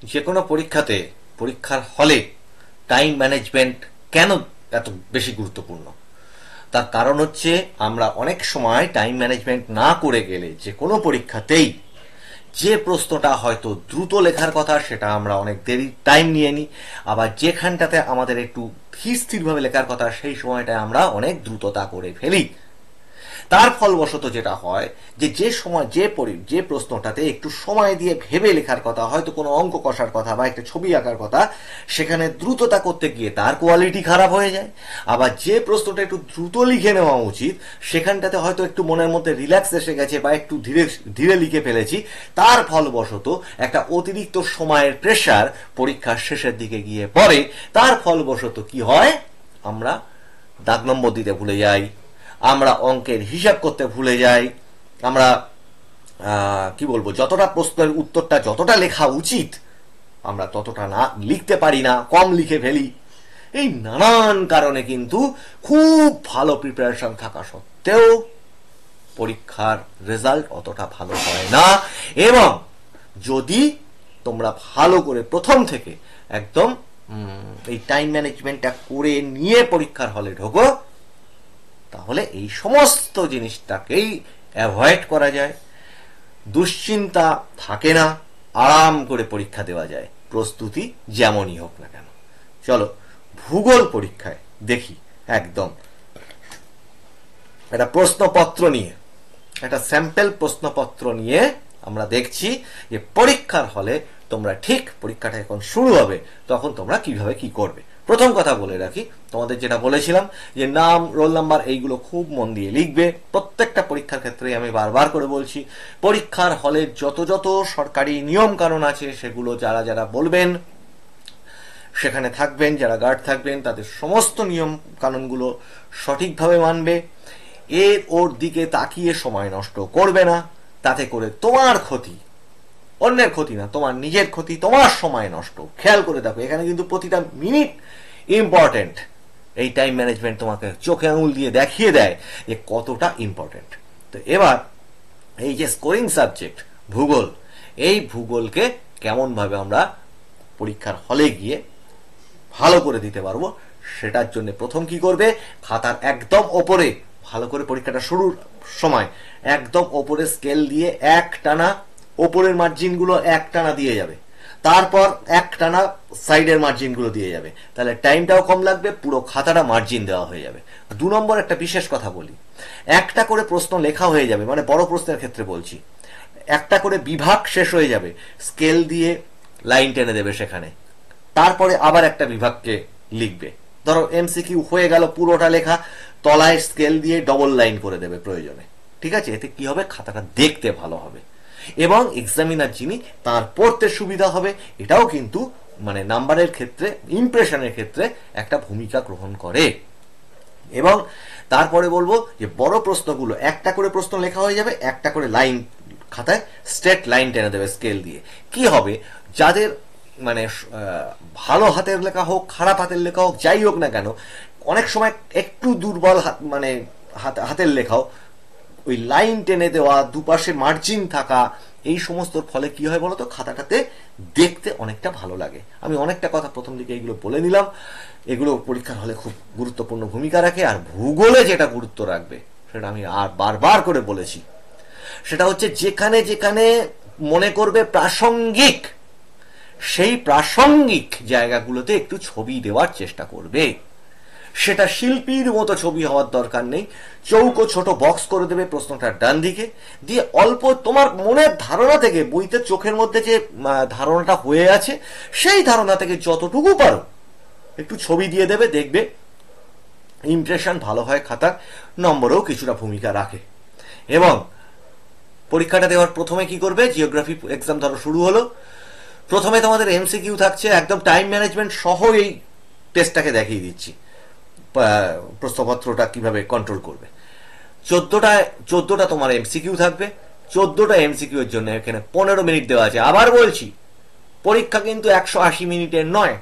যে কোনো পরীক্ষাতে, পরীক্ষার হলে টাইম ম্যানেজমেন্ট কেন এত বেশি গুরুত্বপূর্ণ? তার কারণ হচ্ছে আমরা অনেক সময় টাইম ম্যানেজমেন্ট না করে গেলে যে কোনো পরীক্ষাতেই যে প্রশ্নটা হয়তো দ্রুত লেখার কথা সেটা আমরা অনেক দেরি টাইম নিয়ে নিই, আবার যেখানটাতে আমাদের একটু ধীর স্থিরভাবে লেখার কথা সেই সময়টায় আমরা অনেক দ্রুততা করে ফেলি। তার ফলবশত যেটা হয় যে সময় যে প্রশ্নটাতে একটু সময় দিয়ে ভেবে লেখার কথা, হয়তো কোনো অঙ্ক কষার কথা বা একটা ছবি আঁকার কথা, সেখানে দ্রুততা করতে গিয়ে তার কোয়ালিটি খারাপ হয়ে যায়। আবার যে প্রশ্নটা একটু দ্রুত লিখে নেওয়া উচিত সেখানটাতে হয়তো একটু মনের মধ্যে রিল্যাক্স এসে গেছে বা একটু ধীরে ধীরে লিখে ফেলেছি, তার ফলবশত একটা অতিরিক্ত সময়ের প্রেশার পরীক্ষার শেষের দিকে গিয়ে পড়ে। তার ফলবশত কি হয়, আমরা দাগ নম্বর দিতে ভুলে যাই, আমরা অঙ্কের হিসাব করতে ভুলে যাই, আমরা কি বলবো, যতটা প্রশ্নের উত্তরটা যতটা লেখা উচিত আমরা ততটা না লিখতে পারি না, কম লিখে ফেলি। এই নানান কারণে কিন্তু খুব ভালো প্রিপারেশন থাকা সত্ত্বেও পরীক্ষার রেজাল্ট অতটা ভালো হয় না। এবং যদি তোমরা ভালো করে প্রথম থেকে একদম এই টাইম ম্যানেজমেন্টটা করে নিয়ে পরীক্ষার হলে ঢোকো, তাহলে এই সমস্ত জিনিসটাকেই অ্যাভয়েড করা যায়, দুশ্চিন্তা থাকে না, আরাম করে পরীক্ষা দেওয়া যায়, প্রস্তুতি যেমনই হোক না কেন। চলো ভূগোল পরীক্ষায় দেখি একদম একটা প্রশ্নপত্র নিয়ে, একটা স্যাম্পল প্রশ্নপত্র নিয়ে আমরা দেখছি যে পরীক্ষার হলে তোমরা ঠিক পরীক্ষাটা যখন শুরু হবে তখন তোমরা কিভাবে কি করবে। প্রথম কথা বলে রাখি, তোমাদের যেটা বলেছিলাম যে নাম, রোল নাম্বার এইগুলো খুব মন দিয়ে লিখবে। প্রত্যেকটা পরীক্ষার ক্ষেত্রে আমি বারবার করে বলছি, পরীক্ষার হলে যত যত সরকারি নিয়ম কানুন আছে সেগুলো যারা যারা বলবেন সেখানে থাকবেন, যারা গার্ড থাকবেন তাদের সমস্ত নিয়ম কানুনগুলো সঠিকভাবে মানবে। এর ওর দিকে তাকিয়ে সময় নষ্ট করবে না, তাতে করে তোমার ক্ষতি, অন্যের ক্ষতি না, তোমার নিজের ক্ষতি, তোমার সময় নষ্ট। খেয়াল করে দেখো, এখানে কিন্তু প্রতিটা মিনিট ইম্পর্টেন্ট। এই টাইম ম্যানেজমেন্ট তোমাকে চোখে আঙুল দিয়ে দেখিয়ে দেয় যে কতটা ইম্পর্টেন্ট। তো এবার এই যে স্কোরিং সাবজেক্ট ভূগোল, এই ভূগোলকে কেমনভাবে আমরা পরীক্ষার হলে গিয়ে ভালো করে দিতে পারবো, সেটার জন্য প্রথম কি করবে, খাতার একদম ওপরে ভালো করে পরীক্ষাটা শুরুর সময় একদম ওপরে স্কেল দিয়ে এক টানা ওপরের মার্জিনগুলো এক টানা দিয়ে যাবে, তারপর এক টানা সাইডের মার্জিনগুলো দিয়ে যাবে, তাহলে টাইমটাও কম লাগবে, পুরো খাতাটা মার্জিন দেওয়া হয়ে যাবে। 2 নম্বর একটা বিশেষ কথা বলি, একটা করে প্রশ্ন লেখা হয়ে যাবে, মানে বড় প্রশ্নের ক্ষেত্রে বলছি, একটা করে বিভাগ শেষ হয়ে যাবে, স্কেল দিয়ে লাইন টেনে দেবে সেখানে, তারপরে আবার একটা বিভাগকে লিখবে। ধরো এমসিকিউ হয়ে গেল পুরোটা লেখা, তলায় স্কেল দিয়ে ডবল লাইন করে দেবে প্রয়োজনে। ঠিক আছে, এতে কি হবে, খাতাটা দেখতে ভালো হবে এবং এক্সামিনার যিনি তার পড়তে সুবিধা হবে। এটাও কিন্তু মানে নাম্বারের ক্ষেত্রে, ইমপ্রেশনের ক্ষেত্রে একটা ভূমিকা গ্রহণ করে। এবং তারপরে বলবো যে বড় প্রশ্নগুলো একটা করে প্রশ্ন লেখা হয়ে যাবে, একটা করে লাইন খাতায় স্ট্রেট লাইন টেনে দেবে স্কেল দিয়ে। কি হবে, যাদের মানে ভালো হাতের লেখা হোক, খারাপ হাতের লেখা হোক, যাই হোক না কেন, অনেক সময় একটু দুর্বল মানে হাতের লেখাও, ওই লাইন টেনে দেওয়া, দুপাশে মার্জিন থাকা, এই সমস্ত ফলে কি হয় বলতো, খাতাটাতে দেখতে অনেকটা ভালো লাগে। আমি অনেকটা কথা প্রথম দিকে এগুলো বলে নিলাম, এগুলো পরীক্ষার হলে খুব গুরুত্বপূর্ণ ভূমিকা রাখে। আর ভূগোলে যেটা গুরুত্ব রাখবে সেটা আমি আর বারবার করে বলেছি, সেটা হচ্ছে যেখানে যেখানে মনে করবে প্রাসঙ্গিক, সেই প্রাসঙ্গিক জায়গাগুলোতে একটু ছবি দেওয়ার চেষ্টা করবে। সেটা শিল্পীর মতো ছবি হওয়ার দরকার নেই, চৌকো ছোট বক্স করে দেবে প্রশ্নটার ডান দিকে, দিয়ে অল্প তোমার মনের ধারণা থেকে, বইতে চোখের মধ্যে যে ধারণাটা হয়ে আছে সেই ধারণা থেকে যতটুকু পারো একটু ছবি দিয়ে দেবে, দেখবে ইমপ্রেশন ভালো হয়, খাতার নম্বরেও কিছুটা ভূমিকা রাখে। এবং পরীক্ষাটা দেওয়ার প্রথমে কি করবে, জিওগ্রাফি এক্সাম ধরো শুরু হলো, প্রথমে তোমাদের এমসিকিউ থাকছে, একদম টাইম ম্যানেজমেন্ট সহ এই টেস্টটাকে দেখিয়ে দিচ্ছি প্রশ্নপত্রটা কিভাবে কন্ট্রোল করবে। 14টা তোমার এমসিকিউ থাকবে, 14টা এমসিকিউ এর জন্য এখানে 15 মিনিট দেওয়া আছে। আবার বলছি, পরীক্ষা কিন্তু 180 মিনিটের নয়,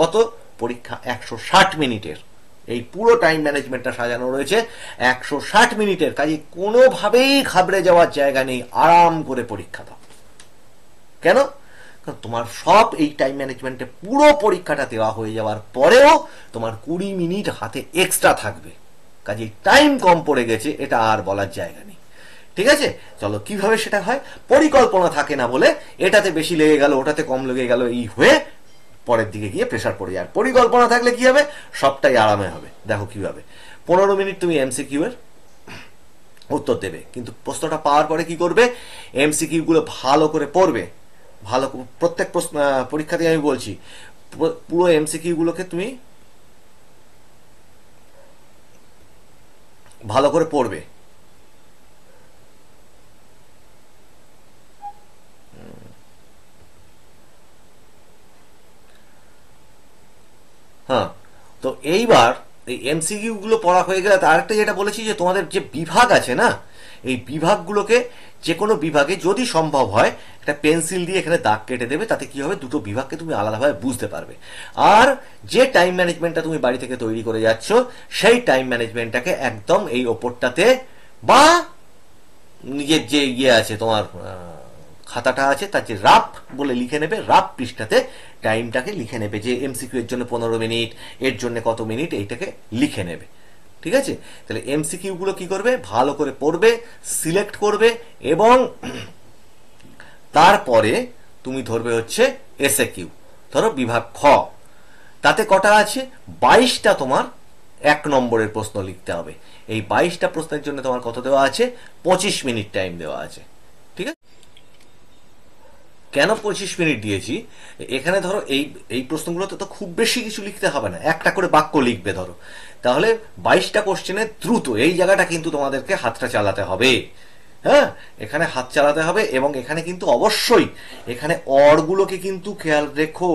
কত, পরীক্ষা 160 মিনিটের। এই পুরো টাইম ম্যানেজমেন্টটা সাজানো রয়েছে 160 মিনিটের। কাজে কোনোভাবেই ঘাবড়ে যাওয়ার জায়গা নেই, আরাম করে পরীক্ষা দাও। কেন, কারণ তোমার সব এই টাইম ম্যানেজমেন্টে পুরো পরীক্ষাটা দেওয়া হয়ে যাওয়ার পরেও তোমার 20 মিনিট হাতে এক্সট্রা থাকবে, কাজে টাইম কম পড়ে গেছে এটা আর বলার জায়গা নেই। ঠিক আছে, চলো কিভাবে সেটা হয়। পরিকল্পনা থাকে না বলে এটাতে বেশি লেগে গেল, ওটাতে কম লেগে গেল, এই হয়ে পরের দিকে গিয়ে প্রেশার পড়ে যায়। পরিকল্পনা থাকলে কি হবে, সবটাই আরামে হবে। দেখো কিভাবে, 15 মিনিট তুমি এমসিকিউ এর উত্তর দেবে, কিন্তু প্রশ্নটা পাওয়ার পরে কি করবে, এমসিকিউ গুলো ভালো করে পড়বে। ভালো প্রত্যেক প্রশ্ন পরীক্ষাতে আমি বলছি, পুরো এমসিকিউ গুলোকে তুমি ভালো করে পড়বে। হ্যাঁ, তো এইবার এই এমসিকিউ গুলো পড়া হয়ে গেলে আরেকটা যেটা বলেছি যে তোমাদের যে বিভাগ আছে না, এই বিভাগগুলোকে যে কোনো বিভাগে যদি সম্ভব হয় একটা পেন্সিল দিয়ে এখানে দাগ কেটে দেবে, তাতে কি হবে, দুটো বিভাগকে তুমি আলাদাভাবে বুঝতে পারবে। আর যে টাইম ম্যানেজমেন্টটা তুমি বাড়ি থেকে তৈরি করে যাচ্ছ, সেই টাইম ম্যানেজমেন্টটাকে একদম এই ওপরটাতে বা নিজের যে ইয়ে আছে তোমার খাতাটা আছে তার যে রাফ বলে লিখে নেবে, রাফ পৃষ্ঠাতে টাইমটাকে লিখে নেবে যে এমসিকিউ এর জন্য 15 মিনিট, এর জন্য কত মিনিট, এইটাকে লিখে নেবে। ঠিক আছে, তাহলে এমসিকিউ গুলো কি করবে, ভালো করে পড়বে, সিলেক্ট করবে, এবং তারপরে তুমি ধরবে হচ্ছে এসএ কিউ। ধরো বিভাগ খ, তাতে কটা আছে, 22টা তোমার 1 নম্বরের প্রশ্ন লিখতে হবে। এই 22টা প্রশ্নের জন্য তোমার কত দেওয়া আছে, 25 মিনিট টাইম দেওয়া আছে। ঠিক আছে, কেন 25 মিনিট দিয়েছি, এখানে ধরো এই এই প্রশ্নগুলোতে তো খুব বেশি কিছু লিখতে হবে না, একটা করে বাক্য লিখবে ধরো, তাহলে 22টা কোশ্চেনে দ্রুত এই জায়গাটা কিন্তু তোমাদেরকে হাতটা চালাতে হবে। হ্যাঁ, এখানে হাত চালাতে হবে, এবং এখানে কিন্তু অবশ্যই এখানে অরগুলোকে কিন্তু খেয়াল রেখো।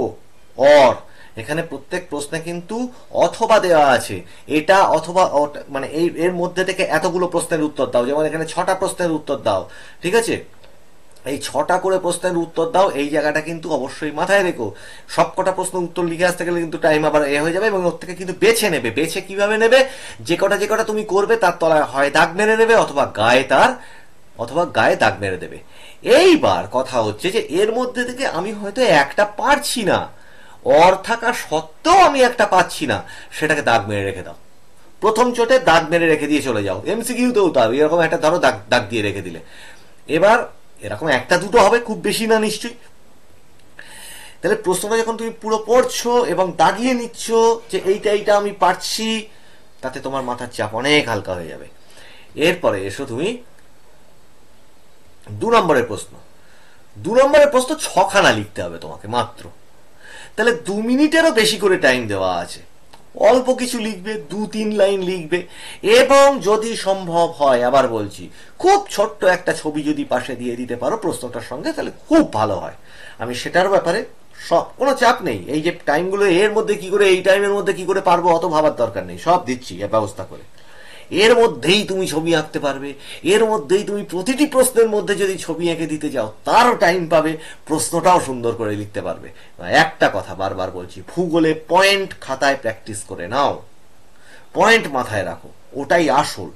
অর এখানে প্রত্যেক প্রশ্নে কিন্তু অথবা দেওয়া আছে, এটা অথবা মানে এই এর মধ্যে থেকে এতগুলো প্রশ্নের উত্তর দাও, যেমন এখানে 6টা প্রশ্নের উত্তর দাও। ঠিক আছে, এই 6টা করে প্রশ্নের উত্তর দাও, এই জায়গাটা কিন্তু অবশ্যই মাথায় রেখো। সবকটা প্রশ্ন উত্তর লিখে আসতে গেলে কিন্তু টাইম আবার হয়ে যাবে, এবং ওর থেকে কিন্তু বেছে নেবে। বেছে কিভাবে নেবে, যে কটা তুমি করবে তার তলায় হয় দাগ মেরে নেবে, অথবা গায়ে দাগ মেরে দেবে। এইবার কথা হচ্ছে যে এর মধ্যে থেকে আমি হয়তো একটা পারছি না, অর থাকা সত্ত্বেও আমি একটা পাচ্ছি না, সেটাকে দাগ মেরে রেখে দাও। প্রথম চোটে দাগ মেরে রেখে দিয়ে চলে যাও। এমসিকিউতেও তাও এরকম একটা ধরো দাগ দাগ দিয়ে রেখে দিলে। এবার এরকম একটা দুটো হবে, খুব বেশি না নিশ্চয়ই। তাহলে প্রশ্নটা যখন তুমি পুরো পড়ছো এবং দাগিয়ে নিচ্ছ যে এইটা আমি পারছি, তাতে তোমার মাথার চাপ অনেক হালকা হয়ে যাবে। এরপরে এসো তুমি 2 নম্বরের প্রশ্ন। 2 নম্বরের প্রশ্ন 6খানা লিখতে হবে তোমাকে মাত্র। তাহলে 2 মিনিটেরও বেশি করে টাইম দেওয়া আছে। অল্প কিছু লিখবে, 2-3 লাইন লিখবে, এবং যদি সম্ভব হয়, আবার বলছি, খুব ছোট্ট একটা ছবি যদি পাশে দিয়ে দিতে পারো প্রশ্নটার সঙ্গে, তাহলে খুব ভালো হয়। আমি সেটার ব্যাপারে সব কোনো চাপ নেই, এই যে টাইমগুলো এর মধ্যে কি করে, এই টাইমের মধ্যে কি করে পারবো অত ভাবার দরকার নেই, সব দিচ্ছি ব্যবস্থা করে। এর মধ্যেই তুমি ছবি আঁকতে পারবে, এর মধ্যেই তুমি প্রতিটি প্রশ্নের মধ্যে যদি ছবি এঁকে দিতে যাও তারও টাইম পাবে, প্রশ্নটাও সুন্দর করে লিখতে পারবে। একটা কথা বারবার বলছি, ভূগোলে পয়েন্ট খাতায় প্র্যাকটিস করে নাও, পয়েন্ট মাথায় রাখো, ওটাই আসল।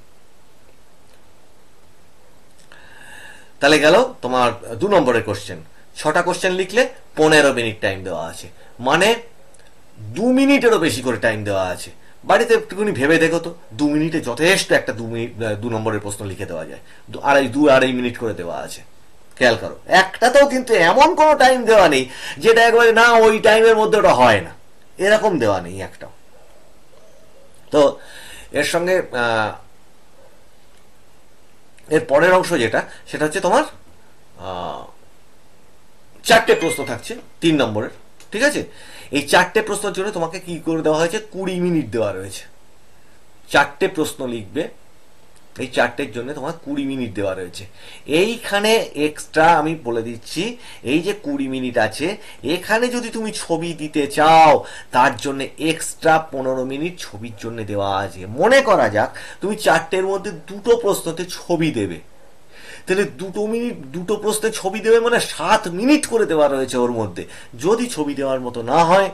তাহলে গেল তোমার 2 নম্বরের কোশ্চেন। 6টা কোশ্চেন লিখলে 15 মিনিট টাইম দেওয়া আছে, মানে 2 মিনিটেরও বেশি করে টাইম দেওয়া আছে। বাড়িতে একটুখানি ভেবে দেখো তো, 2 মিনিটে যথেষ্ট একটা 2 নম্বরের প্রশ্ন লিখে দেওয়া যায়। 2-2.5 মিনিট করে দেওয়া আছে। খেয়াল করো, একটাতেও কিন্তু এমন কোনো টাইম দেওয়া নেই যেটা একবারে না ওই টাইমের মধ্যে ওটা হয় না, এরকম দেওয়া নেই একটাও। তো এর সঙ্গে এর পরের অংশ যেটা, সেটা হচ্ছে তোমার 4টে প্রশ্ন থাকছে 3 নম্বরের। ঠিক আছে, এই 4টে প্রশ্নের জন্য তোমাকে কি করে দেওয়া হয়েছে, 20 মিনিট দেওয়া রয়েছে। 4টে প্রশ্ন লিখবে, এই 4টের জন্য তোমার 20 মিনিট দেওয়া রয়েছে। এইখানে এক্সট্রা আমি বলে দিচ্ছি, এই যে 20 মিনিট আছে, এখানে যদি তুমি ছবি দিতে চাও তার জন্য এক্সট্রা 15 মিনিট ছবির জন্য দেওয়া আছে। মনে করা যাক তুমি 4টের মধ্যে 2টো প্রশ্নতে ছবি দেবে, তাহলে 2 মিনিট 2টো প্রশ্নে ছবি দেবে, মানে 7 মিনিট করে দেওয়া রয়েছে ওর মধ্যে। যদি ছবি দেওয়ার মতো না হয়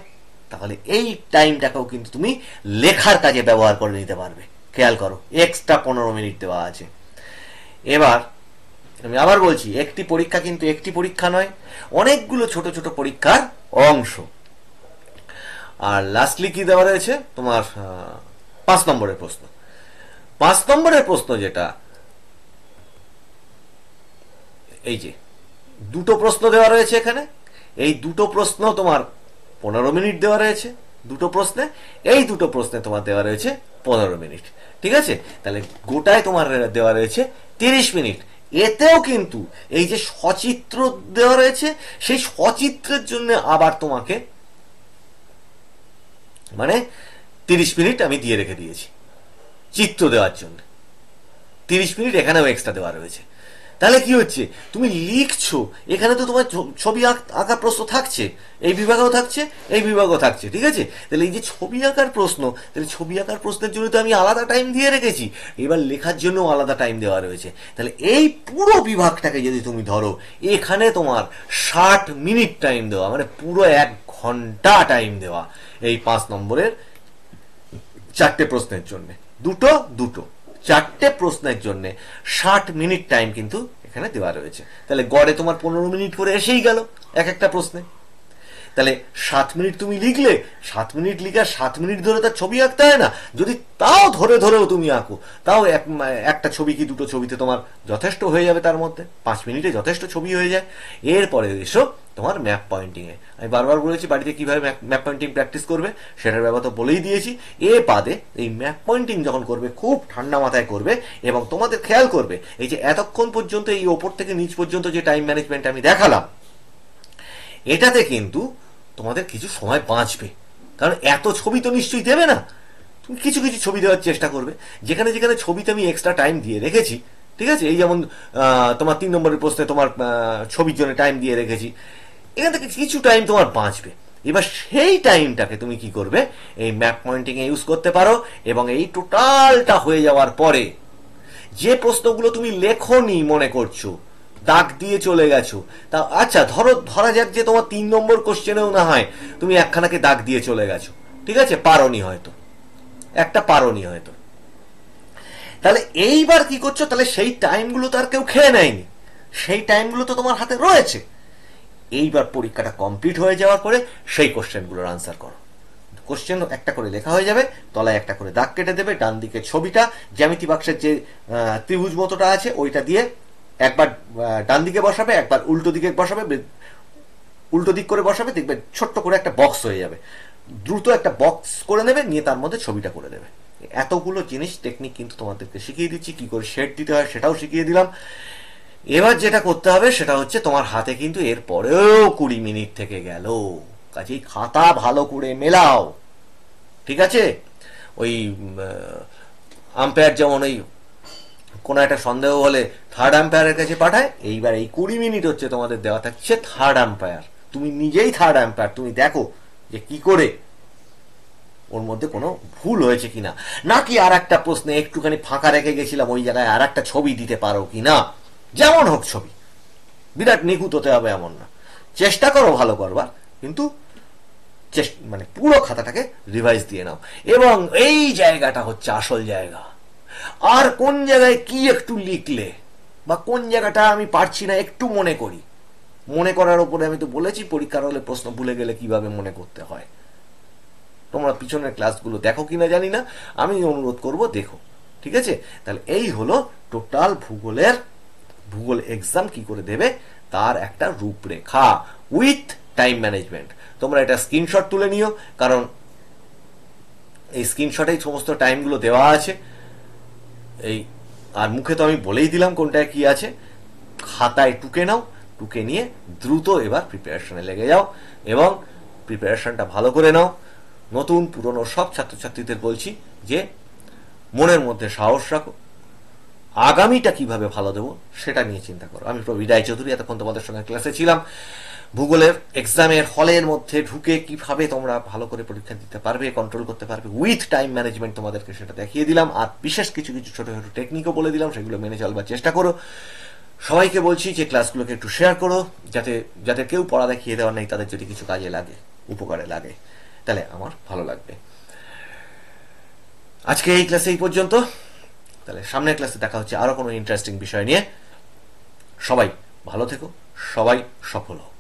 তাহলে এই টাইমটাকেও কিন্তু তুমি লেখার কাজে ব্যবহার করে নিতে পারবে। খেয়াল করো, এক্সট্রা 15 মিনিট দেওয়া আছে। এবার আমি আবার বলছি, একটি পরীক্ষা কিন্তু একটি পরীক্ষা নয়, অনেকগুলো ছোট ছোট পরীক্ষার অংশ। আর লাস্টলি কি দেওয়া রয়েছে তোমার 5 নম্বরের প্রশ্ন। 5 নম্বরের প্রশ্ন যেটা, এই যে দুটো প্রশ্ন দেওয়া রয়েছে এখানে, এই দুটো প্রশ্ন তোমার 15 মিনিট দেওয়া রয়েছে দুটো প্রশ্নে, এই দুটো প্রশ্নে তোমার দেওয়া রয়েছে 15 মিনিট। ঠিক আছে, তাহলে গোটায় তোমার দেওয়া রয়েছে 30 মিনিট। এতেও কিন্তু এই যে সচিত্র দেওয়া রয়েছে, সেই সচিত্রের জন্য আবার তোমাকে মানে 30 মিনিট আমি দিয়ে রেখে দিয়েছি চিত্র দেওয়ার জন্য। 30 মিনিট এখানেও এক্সট্রা দেওয়া রয়েছে। তাহলে কি হচ্ছে, তুমি লিখছো, এখানে তো তোমার ছবি আঁকার প্রশ্ন থাকছে, এই বিভাগেও থাকছে, এই বিভাগও থাকছে। ঠিক আছে, তাহলে এই যে ছবি আঁকার প্রশ্ন, তাহলে ছবি আঁকার প্রশ্নের জন্য তো আমি আলাদা টাইম দিয়ে রেখেছি, এবার লেখার জন্য আলাদা টাইম দেওয়া রয়েছে। তাহলে এই পুরো বিভাগটাকে যদি তুমি ধরো, এখানে তোমার 60 মিনিট টাইম দেওয়া, মানে পুরো 1 ঘন্টা টাইম দেওয়া এই 5 নম্বরের 4টে প্রশ্নের জন্য। দুটো দুটো 4টে প্রশ্নের জন্য 60 মিনিট টাইম কিন্তু এখানে দেওয়া রয়েছে। তাহলে গড়ে তোমার 15 মিনিট করে এসেই গেল এক একটা প্রশ্নে। তাহলে 7 মিনিট তুমি লিখলে, 7 মিনিট লিখে 7 মিনিট ধরে তার ছবি আঁকতে হয় না। যদি তাও ধরে ধরেও তুমি আঁকো, তাও একটা ছবি কি দুটো ছবিতে তোমার যথেষ্ট হয়ে যাবে, তার মধ্যে 5 মিনিটে যথেষ্ট ছবি হয়ে যায়। এরপরে এসো তোমার ম্যাপ পয়েন্টিং এ। আমি বারবার বলেছি বাড়িতে কিভাবে ম্যাপ পয়েন্টিং প্র্যাকটিস করবে, সেটার ব্যাপার তো বলেই দিয়েছি। এ বাদে এই ম্যাপ পয়েন্টিং যখন করবে, খুব ঠান্ডা মাথায় করবে, এবং তোমাদের খেয়াল করবে এই যে এতক্ষণ পর্যন্ত এই ওপর থেকে নিচ পর্যন্ত যে টাইম ম্যানেজমেন্ট আমি দেখালাম, এটাতে কিন্তু তোমাদের কিছু সময় বাঁচবে। কারণ এত ছবি তো নিশ্চয়ই দেবে না, তুমি কিছু কিছু ছবি দেওয়ার চেষ্টা করবে। যেখানে যেখানে ছবিতে আমি এক্সট্রা টাইম দিয়ে রেখেছি, ঠিক আছে, এই যেমন তোমার 3 নম্বরের প্রশ্নে তোমার ছবির জন্য টাইম দিয়ে রেখেছি, এখান থেকে কিছু টাইম তোমার বাঁচবে। এবার সেই টাইমটাকে তুমি কি করবে, এই ম্যাপ পয়েন্টিং এ ইউজ করতে পারো। এবং এই টোটালটা হয়ে যাওয়ার পরে যে প্রশ্নগুলো তুমি লেখনি মনে করছো, দাগ দিয়ে চলে গেছো, তা আচ্ছা ধরা যাক যে তোমার 3 নম্বর কোশ্চেনেও না হয় তুমি একখানাকে দাগ দিয়ে চলে গেছো, ঠিক আছে, পারোনি হয়তো, একটা পারোনি হয়তো। তাহলে এইবার কি করছো, তাহলে সেই টাইমগুলো তো আর কেউ খেয়ে নেয়নি, সেই টাইমগুলো তো তোমার হাতে রয়েছে। এইবার পরীক্ষাটা কমপ্লিট হয়ে যাওয়ার পরে সেই কোশ্চেনগুলোর আনসার করো। কোশ্চেন একটা করে লেখা হয়ে যাবে, তলায় একটা করে দাগ কেটে দেবে, ডান দিকে ছবিটা জ্যামিতি বাক্সের যে ত্রিভুজ মতোটা আছে ওইটা দিয়ে একবার ডান দিকে বসাবে, একবার উল্টো দিকে বসাবে, উল্টো দিক করে বসাবে, দেখবে ছোট্ট করে একটা বক্স হয়ে যাবে। দ্রুত একটা বক্স করে নেবে, নিয়ে তার মধ্যে ছবিটা করে দেবে। এতগুলো জিনিস টেকনিক কিন্তু তোমাদেরকে শিখিয়ে দিচ্ছি, কি করে শেড দিতে হয় সেটাও শিখিয়ে দিলাম। এবার যেটা করতে হবে সেটা হচ্ছে, তোমার হাতে কিন্তু এর পরেও 20 মিনিট থেকে গেল, কাজেই খাতা ভালো করে মেলাও। ঠিক আছে, ওই আম্পায়ার যেমন ওই কোনো একটা সন্দেহ হলে থার্ড আম্পায়ারের কাছে পাঠায়, এইবার এই 20 মিনিট হচ্ছে তোমাদের দেওয়া থাকছে থার্ড আম্পায়ার। তুমি নিজেই থার্ড আম্পায়ার, তুমি দেখো যে কি করে ওর মধ্যে কোনো ভুল হয়েছে কিনা, নাকি আর একটা প্রশ্নে একটুখানি ফাঁকা রেখে গেছিলাম, ওই জায়গায় আর একটা ছবি দিতে পারো কিনা। যেমন হোক ছবি, বিরাট নিখুঁত হতে হবে এমন না, চেষ্টা করো ভালো করবার, কিন্তু মানে পুরো খাতাটাকে রিভাইজ দিয়ে নাও। এবং এই জায়গাটা হচ্ছে আসল জায়গা। আর কোন জায়গায় কি একটু লিখলে, বা কোন জায়গাটা আমি পারছি না একটু মনে করি, মনে করার উপরে আমি তো বলেছি পরীক্ষার হলে প্রশ্ন ভুলে গেলে কিভাবে মনে করতে হয়। তোমরা পিছনের ক্লাসগুলো দেখো কিনা জানি না, আমি অনুরোধ করব দেখো। ঠিক আছে, তাহলে এই হলো টোটাল ভূগোল এক্সাম কি করে দেবে তার একটা রূপরেখা উইথ টাইম ম্যানেজমেন্ট। তোমরা এটা স্ক্রিনশট তুলে নিও, কারণ এই স্ক্রিনশটেই সমস্ত টাইমগুলো দেওয়া আছে। এই আর মুখে তো আমি বলেই দিলাম কোনটায় কি আছে, খাতায় টুকে নাও, টুকে নিয়ে দ্রুত এবার প্রিপারেশনে লেগে যাও, এবং প্রিপারেশনটা ভালো করে নাও। নতুন পুরনো সব ছাত্রছাত্রীদের বলছি যে মনের মধ্যে সাহস রাখো, আগামীটা কিভাবে ভালো দেবো সেটা নিয়ে চিন্তা করো। আমি প্রবীর রায়চৌধুরী, এতক্ষণ তোমাদের সঙ্গে ক্লাসে ছিলাম। ভূগোলের এক্সামের হলের মধ্যে ঢুকে কিভাবে তোমরা ভালো করে পরীক্ষা দিতে পারবে, কন্ট্রোল করতে পারবে উইথ টাইম ম্যানেজমেন্ট, তোমাদেরকে সেটা দেখিয়ে দিলাম। আর বিশেষ কিছু কিছু ছোট ছোট টেকনিকও বলে দিলাম, সেগুলো মেনে চলবার চেষ্টা করো। সবাইকে বলছি যে ক্লাসগুলোকে একটু শেয়ার করো, যাতে যাদের কেউ পড়া দেখিয়ে দেওয়ার নেই, তাদের যদি কিছু কাজে লাগে, উপকারে লাগে, তাহলে আমার ভালো লাগবে। আজকে এই ক্লাসে এই পর্যন্ত, তাহলে সামনের ক্লাসে দেখা হচ্ছে আরো কোনো ইন্টারেস্টিং বিষয় নিয়ে। সবাই ভালো থেকো, সবাই সফল হও।